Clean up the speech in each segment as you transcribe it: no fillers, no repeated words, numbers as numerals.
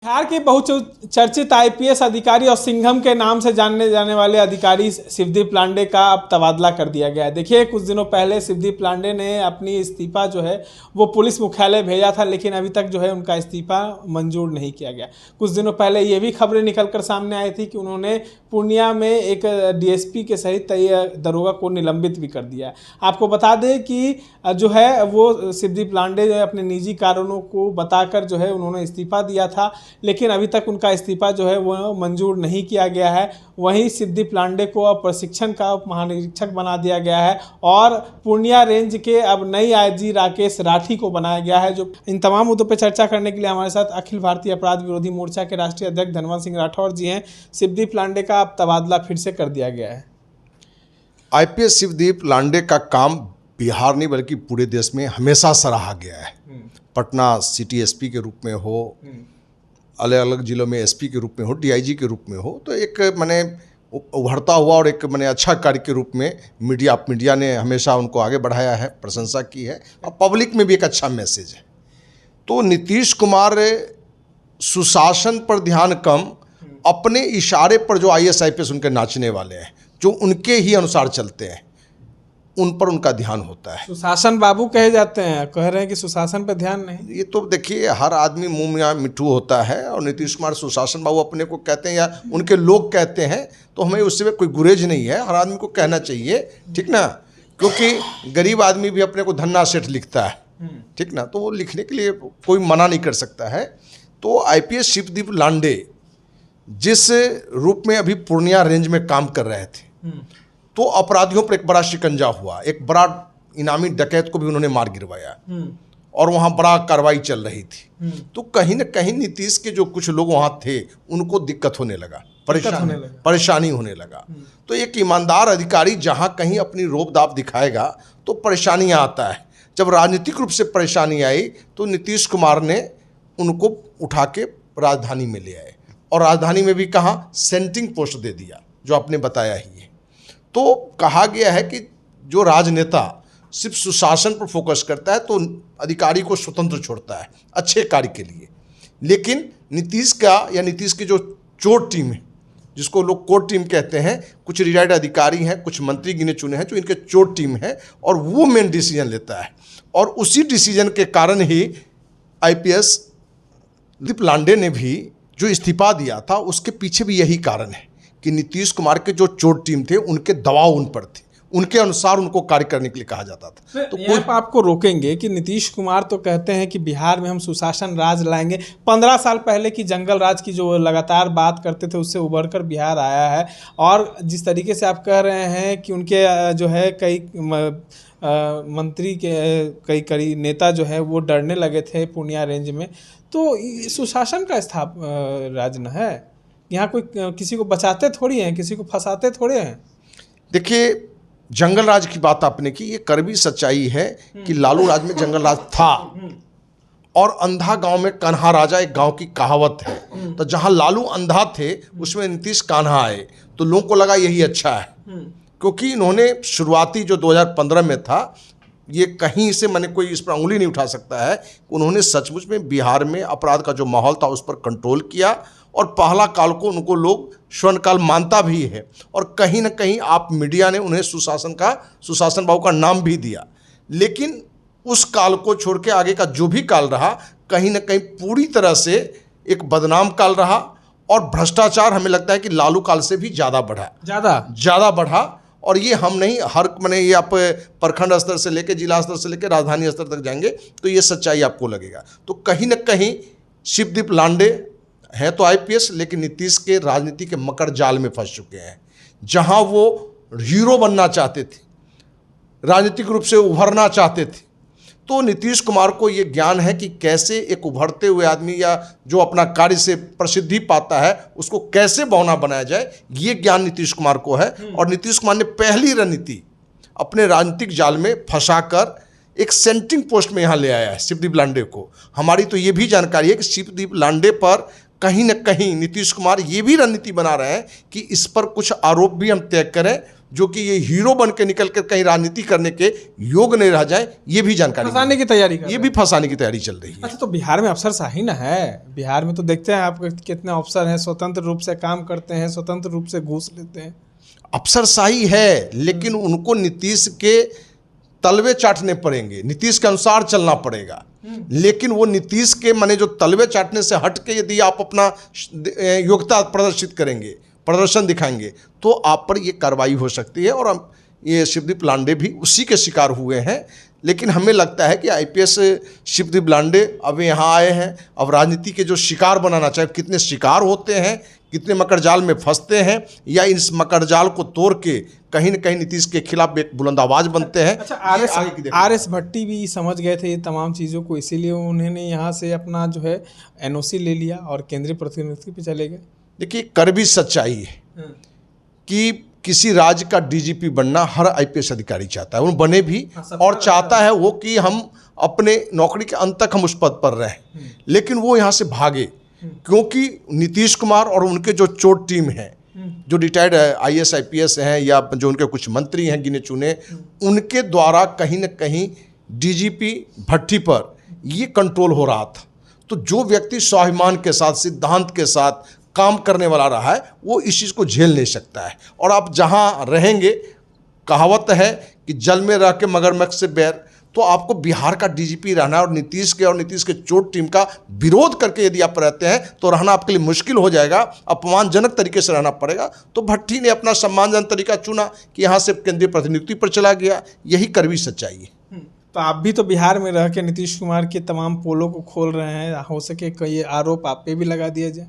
बिहार के बहुचर्चित आईपीएस अधिकारी और सिंघम के नाम से जानने जाने वाले अधिकारी शिवदीप लांडे का अब तबादला कर दिया गया है। देखिए, कुछ दिनों पहले शिवदीप लांडे ने अपनी इस्तीफा जो है वो पुलिस मुख्यालय भेजा था, लेकिन अभी तक जो है उनका इस्तीफा मंजूर नहीं किया गया। कुछ दिनों पहले ये भी खबरें निकलकर सामने आई थी कि उन्होंने पूर्णिया में एक डीएसपी के सहित दरोगा को निलंबित भी कर दिया। आपको बता दें कि जो है वो शिवदीप लांडे जो है अपने निजी कारणों को बताकर जो है उन्होंने इस्तीफा दिया था, लेकिन अभी तक उनका इस्तीफा जो है वो मंजूर नहीं किया गया है। वहीं शिवदीप लांडे को अब प्रशिक्षण का महानिरीक्षक बना दिया गया है और पूर्णिया रेंज के अब नई आईजी राकेश राठी को बनाया गया है। जो इन तमाम मुद्दों पर चर्चा करने के लिए हमारे साथ अखिल भारतीय अपराध विरोधी मोर्चा के राष्ट्रीय अध्यक्ष धनवंत सिंह राठौर जी हैं। शिवदीप लांडे का अब तबादला फिर से कर दिया गया है। आईपीएस शिवदीप लांडे का काम बिहार नहीं बल्कि पूरे देश में हमेशा सराहा गया है। पटना सिटी एसपी के रूप में हो, अलग अलग जिलों में एसपी के रूप में हो, डीआईजी के रूप में हो, तो एक माने उभरता हुआ और एक माने अच्छा कार्य के रूप में मीडिया ने हमेशा उनको आगे बढ़ाया है, प्रशंसा की है और पब्लिक में भी एक अच्छा मैसेज है। तो नीतीश कुमार सुशासन पर ध्यान कम, अपने इशारे पर जो आईएएस आईपीएस उनके नाचने वाले हैं, जो उनके ही अनुसार चलते हैं, उन पर उनका ध्यान होता है। सुशासन बाबू कहे जाते हैं, कह रहे हैं कि सुशासन पर ध्यान नहीं। ये तो देखिए, हर आदमी मुंह में मिट्ठू होता है और नीतीश कुमार सुशासन बाबू अपने को कहते हैं या उनके लोग कहते हैं, तो हमें उससे कोई गुरेज नहीं है। हर आदमी को कहना चाहिए, ठीक ना, क्योंकि गरीब आदमी भी अपने को धन्ना सेठ लिखता है, ठीक ना, तो वो लिखने के लिए कोई मना नहीं कर सकता है। तो आईपीएस शिवदीप लांडे जिस रूप में अभी पूर्णिया रेंज में काम कर रहे थे, तो अपराधियों पर एक बड़ा शिकंजा हुआ, एक बड़ा इनामी डकैत को भी उन्होंने मार गिरवाया और वहाँ बड़ा कार्रवाई चल रही थी। तो कहीं ना कहीं नीतीश के जो कुछ लोग वहाँ थे उनको दिक्कत होने लगा, परेशानी होने लगा। तो एक ईमानदार अधिकारी जहाँ कहीं अपनी रोब दाब दिखाएगा तो परेशानियाँ आता है। जब राजनीतिक रूप से परेशानी आई तो नीतीश कुमार ने उनको उठा के राजधानी में ले आए और राजधानी में भी कहाँ सेंटिंग पोस्ट दे दिया, जो आपने बताया ही है। तो कहा गया है कि जो राजनेता सिर्फ सुशासन पर फोकस करता है तो अधिकारी को स्वतंत्र छोड़ता है अच्छे कार्य के लिए। लेकिन नीतीश की जो चोर टीम है, जिसको लोग कोर टीम कहते हैं, कुछ रिटायर्ड अधिकारी हैं, कुछ मंत्री गिने चुने हैं जो इनके चोर टीम है और वो मेन डिसीजन लेता है। और उसी डिसीजन के कारण ही आईपीएस शिवदीप लांडे ने भी जो इस्तीफा दिया था, उसके पीछे भी यही कारण है कि नीतीश कुमार के जो चोर टीम थे उनके दबाव उन पर थे, उनके अनुसार उनको कार्य करने के लिए कहा जाता था। तो कोई आपको रोकेंगे कि नीतीश कुमार तो कहते हैं कि बिहार में हम सुशासन राज लाएंगे। 15 साल पहले की जंगल राज की जो लगातार बात करते थे उससे उभर कर बिहार आया है, और जिस तरीके से आप कह रहे हैं कि उनके जो है कई मंत्री के कई नेता जो है वो डरने लगे थे पूर्णिया रेंज में, तो सुशासन का राज न है। यहाँ कोई किसी को बचाते थोड़ी हैं, किसी को फंसाते थोड़े हैं। देखिए, जंगल राज की बात आपने की, ये कड़वी सच्चाई है कि लालू राज में जंगल राज था और अंधा गांव में कान्हा राजा एक गांव की कहावत है। तो जहां लालू अंधा थे उसमें नीतीश कान्हा आए, तो लोगों को लगा यही अच्छा है, क्योंकि इन्होंने शुरुआती जो 2015 में था, ये कहीं से मैंने कोई इस पर उंगली नहीं उठा सकता है, उन्होंने सचमुच में बिहार में अपराध का जो माहौल था उस पर कंट्रोल किया और पहला काल को उनको लोग स्वर्ण काल मानता भी है। और कहीं ना कहीं आप मीडिया ने उन्हें सुशासन बाबू का नाम भी दिया। लेकिन उस काल को छोड़ के आगे का जो भी काल रहा, कहीं ना कहीं पूरी तरह से एक बदनाम काल रहा और भ्रष्टाचार हमें लगता है कि लालू काल से भी ज़्यादा बढ़ा। और ये हम नहीं, ये आप प्रखंड स्तर से लेकर जिला स्तर से लेकर राजधानी स्तर तक जाएंगे तो ये सच्चाई आपको लगेगा। तो कहीं ना कहीं शिवदीप लांडे हैं तो आईपीएस, लेकिन नीतीश के राजनीति के मकर जाल में फंस चुके हैं। जहां वो हीरो बनना चाहते थे, राजनीतिक रूप से उभरना चाहते थे, तो नीतीश कुमार को ये ज्ञान है कि कैसे एक उभरते हुए आदमी या जो अपना कार्य से प्रसिद्धि पाता है उसको कैसे बौना बनाया जाए, ये ज्ञान नीतीश कुमार को है। और नीतीश कुमार ने पहली रणनीति अपने राजनीतिक जाल में फंसाकर एक सेंटिंग पोस्ट में यहाँ ले आया है शिवदीप लांडे को। हमारी तो ये भी जानकारी है कि शिवदीप लांडे पर कहीं ना कहीं नीतीश कुमार ये भी रणनीति बना रहे हैं कि इस पर कुछ आरोप भी हम तय करें जो कि ये हीरो बन के निकल कर कहीं राजनीति करने के योग नहीं रह जाए, ये भी जानकारी फंसाने की तैयारी कर ये रहे भी फंसाने की तैयारी चल रही है। अच्छा, तो बिहार में अफसरशाही ना है? बिहार में तो देखते हैं आप कितने अफसर हैं, स्वतंत्र रूप से काम करते हैं, स्वतंत्र रूप से घूस लेते हैं। अफसरशाही है, लेकिन उनको नीतीश के तलवे चाटने पड़ेंगे, नीतीश के अनुसार चलना पड़ेगा। लेकिन वो नीतीश के माने जो तलवे चाटने से हट के यदि आप अपना योग्यता प्रदर्शित करेंगे, प्रदर्शन दिखाएंगे, तो आप पर ये कार्रवाई हो सकती है। और हम ये शिवदीप लांडे भी उसी के शिकार हुए हैं। लेकिन हमें लगता है कि आईपीएस शिवदीप लांडे अब यहाँ आए हैं, अब राजनीति के जो शिकार बनाना चाहे, कितने शिकार होते हैं, कितने मकड़जाल में फंसते हैं, या इस मकड़जाल को तोड़ के कहीं न कहीं नीतीश के खिलाफ एक बुलंद आवाज बनते हैं। अच्छा, आर एस भट्टी भी समझ गए थे ये तमाम चीज़ों को, इसीलिए उन्होंने यहाँ से अपना जो है एनओसी ले लिया और केंद्रीय प्रतिनिधि पे चले गए। देखिए, कड़वी सच्चाई है कि किसी राज्य का डीजीपी बनना हर आईपीएस अधिकारी चाहता है, वो बने भी, और चाहता है वो कि हम अपने नौकरी के अंत तक हम उस पद पर रहें। लेकिन वो यहाँ से भागे क्योंकि नीतीश कुमार और उनके जो चोट टीम है, जो रिटायर्ड आईएएस आईपीएस हैं या जो उनके कुछ मंत्री हैं गिने चुने, उनके द्वारा कहीं न कहीं डीजीपी भट्टी पर ये कंट्रोल हो रहा था। तो जो व्यक्ति स्वाभिमान के साथ, सिद्धांत के साथ काम करने वाला रहा है, वो इस चीज़ को झेल नहीं सकता है। और आप जहाँ रहेंगे, कहावत है कि जल में रह के मगरमच्छ से बैर, तो आपको बिहार का डीजीपी रहना है और नीतीश के चोट टीम का विरोध करके यदि आप रहते हैं तो रहना आपके लिए मुश्किल हो जाएगा, अपमानजनक तरीके से रहना पड़ेगा। तो भट्टी ने अपना सम्मानजनक तरीका चुना कि यहाँ से केंद्रीय प्रतिनियुक्ति पर चला गया। यही कड़वी सच्चाई है। तो आप भी तो बिहार में रह के नीतीश कुमार के तमाम पोलों को खोल रहे हैं, हो सके कई आरोप आप पे भी लगा दिया जाए।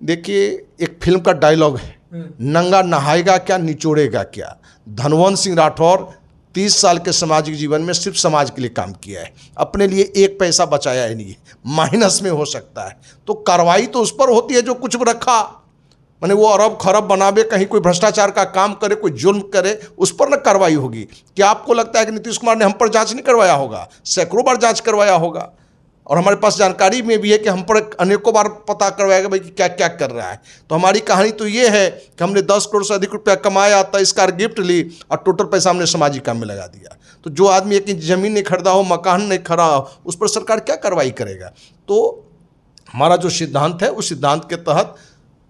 देखिए, एक फिल्म का डायलॉग है, नंगा नहाएगा क्या, निचोड़ेगा क्या। धनवंत सिंह राठौर 30 साल के सामाजिक जीवन में सिर्फ समाज के लिए काम किया है, अपने लिए एक पैसा बचाया ही नहीं है, माइनस में हो सकता है। तो कार्रवाई तो उस पर होती है जो कुछ रखा, माने वो अरब खरब बनावे, कहीं कोई भ्रष्टाचार का काम करे, कोई जुल्म करे, उस पर न कार्रवाई होगी। क्या आपको लगता है कि नीतीश कुमार ने हम पर जांच नहीं करवाया होगा? सैकड़ों बार जांच करवाया होगा, और हमारे पास जानकारी में भी है कि हम पर अनेकों बार पता करवाया गया भाई कि क्या क्या कर रहा है। तो हमारी कहानी तो ये है कि हमने 10 करोड़ से अधिक रुपया कमाया, 23 कार गिफ्ट ली और टोटल पैसा हमने सामाजिक काम में लगा दिया। तो जो आदमी एक इंच जमीन नहीं खरीदा हो, मकान नहीं खड़ा हो, उस पर सरकार क्या कार्रवाई करेगा? तो हमारा जो सिद्धांत है, उस सिद्धांत के तहत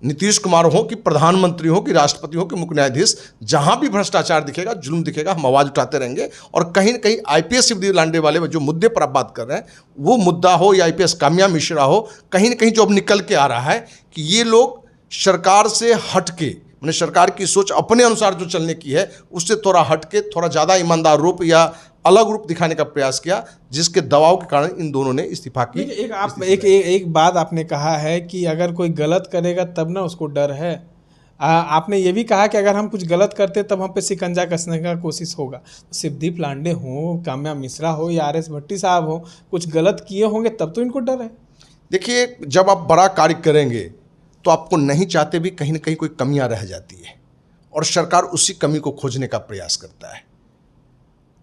नीतीश कुमार हो कि प्रधानमंत्री हो कि राष्ट्रपति हो कि मुख्य न्यायाधीश, जहां भी भ्रष्टाचार दिखेगा, जुल्म दिखेगा, हम आवाज़ उठाते रहेंगे। और कहीं न कहीं आईपीएस शिवदीप लांडे वाले जो मुद्दे पर आप बात कर रहे हैं, वो मुद्दा हो या आईपीएस काम्या मिश्रा हो, कहीं न कहीं जो अब निकल के आ रहा है कि ये लोग सरकार से हट के, मैंने सरकार की सोच अपने अनुसार जो चलने की है, उससे थोड़ा हट के थोड़ा ज़्यादा ईमानदार रूप या अलग रूप दिखाने का प्रयास किया, जिसके दबाव के कारण इन दोनों ने इस्तीफा की। एक बात आपने कहा है कि अगर कोई गलत करेगा तब ना उसको डर है। आपने ये भी कहा कि अगर हम कुछ गलत करते तब हम पे शिकंजा कसने का कोशिश होगा। तो शिवदीप लांडे हो, काम्या मिश्रा हो या आर एस भट्टी साहब हो, कुछ गलत किए होंगे तब तो इनको डर है। देखिए, जब आप बड़ा कार्य करेंगे तो आपको नहीं चाहते भी कहीं ना कहीं कोई कमियां रह जाती है, और सरकार उसी कमी को खोजने का प्रयास करता है।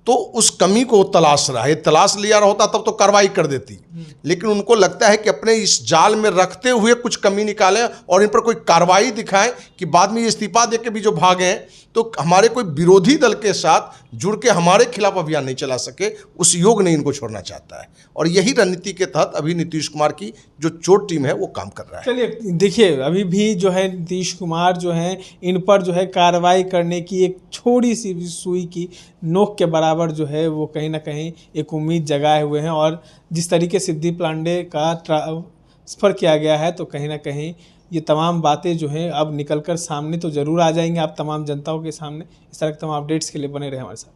तो उस कमी को तलाश रहा है, तलाश लिया रहा होता तब तो कार्रवाई कर देती, लेकिन उनको लगता है कि अपने इस जाल में रखते हुए कुछ कमी निकालें और इन पर कोई कार्रवाई दिखाएं कि बाद में ये इस्तीफा दे के भी जो भागे हैं तो हमारे कोई विरोधी दल के साथ जुड़ के हमारे खिलाफ अभियान नहीं चला सके, उस योग ने इनको छोड़ना चाहता है। और यही रणनीति के तहत अभी नीतीश कुमार की जो चोट टीम है वो काम कर रहा है। चलिए देखिए, अभी भी जो है नीतीश कुमार जो है इन पर जो है कार्रवाई करने की एक छोटी सी सुई की नोक के बराबर जो है वो कहीं ना कहीं एक उम्मीद जगाए हुए हैं। और जिस तरीके से शिवदीप लांडे का ट्रांसफ़र किया गया है, तो कहीं ना कहीं ये तमाम बातें जो हैं अब निकलकर सामने तो ज़रूर आ जाएंगे आप तमाम जनताओं के सामने। इस तरह के तमाम अपडेट्स के लिए बने रहे हमारे साथ।